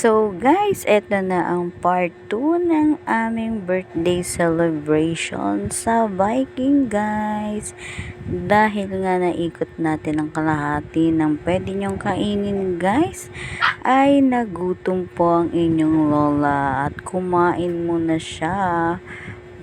So guys, eto na ang part 2 ng aming birthday celebration sa Viking guys. Dahil nga naikot natin ang kalahati ng pwede nyong kainin guys, ay nagutom po ang inyong lola at kumain muna siya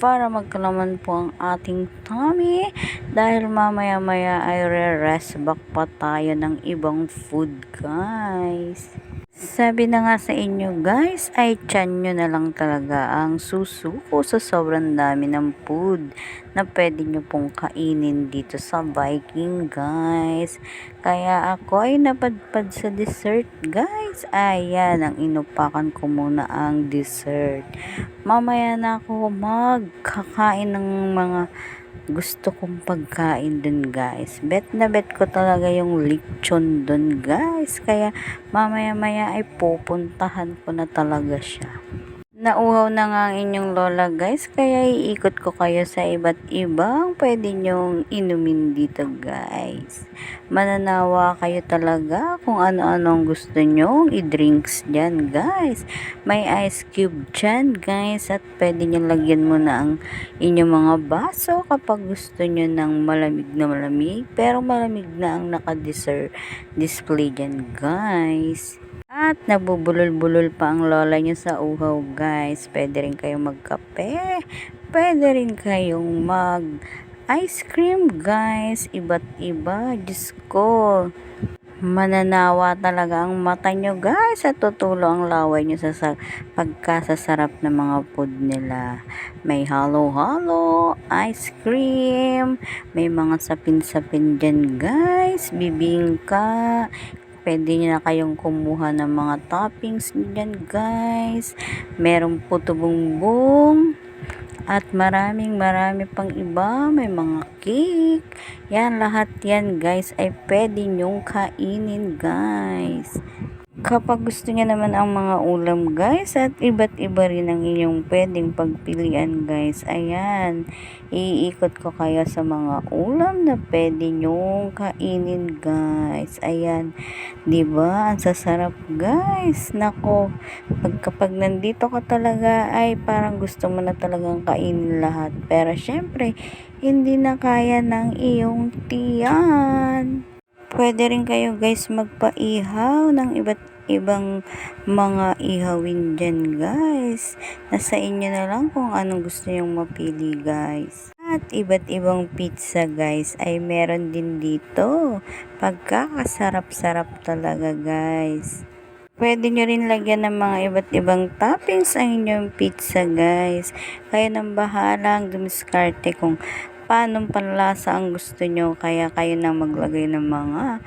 para magkalaman po ang ating tummy dahil mamaya maya ay re-rest back pa tayo ng ibang food guys. Sabi na nga sa inyo guys, ay tiyan nyo na lang talaga ang susuko sa sobrang dami ng food na pwede nyo pong kainin dito sa Viking guys. Kaya ako ay napadpad sa dessert guys. Ayan, ang inupakan ko muna ang dessert. Mamaya na ako magkakain ng mga gusto kong pagkain dun guys. Bet na bet ko talaga yung lechon dun guys. Kaya mamaya maya ay pupuntahan ko na talaga siya. Nauhaw na nga ang inyong lola guys, kaya iikot ko kayo sa iba't ibang pwede nyong inumin dito guys. Mananawa kayo talaga kung ano-anong gusto nyong i-drinks dyan guys. May ice cube dyan guys at pwede nyo lagyan mo na ang inyong mga baso kapag gusto nyo ng malamig na malamig. Pero malamig na ang naka-dessert display dyan guys. At nabubulol-bulol pa ang lola nyo sa uhaw guys. Pwede rin kayong magkape. Pwede rin kayong mag ice cream guys. Iba't iba. Diyos ko. Mananawa talaga ang mata nyo guys. At tutulo ang laway nyo sa pagkasasarap ng mga food nila. May halo-halo, ice cream, may mga sapin-sapin dyan guys. Bibingka. Pwede nyo na kayong kumuha ng mga toppings dyan guys. Merong puto bumbong. At marami pang iba. May mga cake. Yan, lahat yan guys ay pwede nyong kainin guys. Kapag gusto niya naman ang mga ulam guys at iba't iba rin ang inyong pwedeng pagpilian guys. Ayan, iikot ko kayo sa mga ulam na pwede nyong kainin guys. Ayan, diba? Ang sasarap guys. Nako, kapag nandito ka talaga ay parang gusto mo na talagang kainin lahat. Pero syempre, hindi na kaya ng iyong tiyan. Pwede rin kayo guys magpaihaw ng iba't ibang mga ihawin dyan guys. Nasa inyo na lang kung anong gusto nyong mapili guys. At iba't ibang pizza guys ay meron din dito. Pagkakasarap-sarap talaga guys. Pwede nyo rin lagyan ng mga iba't ibang toppings ang inyong pizza guys. Kayo nang bahalang dumiskarte kung paano panlasa ang gusto nyo. Kaya kayo na maglagay ng mga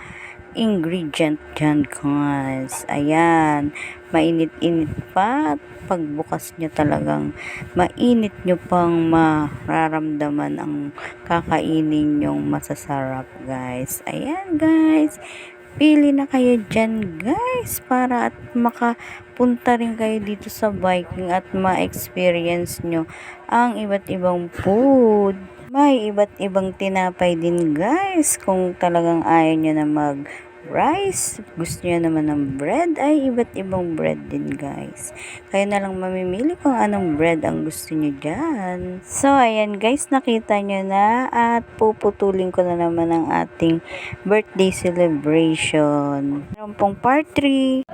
ingredient dyan guys. Ayan, mainit-init pa. Pagbukas nyo talagang mainit nyo pang mararamdaman ang kakainin nyong masasarap guys. Ayan guys, pili na kayo dyan guys para at makapunta rin kayo dito sa Viking at ma-experience nyo ang iba't ibang food. May iba't ibang tinapay din guys. Kung talagang ayaw nyo na mag rice, gusto nyo naman ng bread, ay iba't ibang bread din guys. Kayo na lang mamimili kung anong bread ang gusto nyo dyan. So ayan guys, nakita nyo na at puputulin ko na naman ang ating birthday celebration. Meron pong part 3.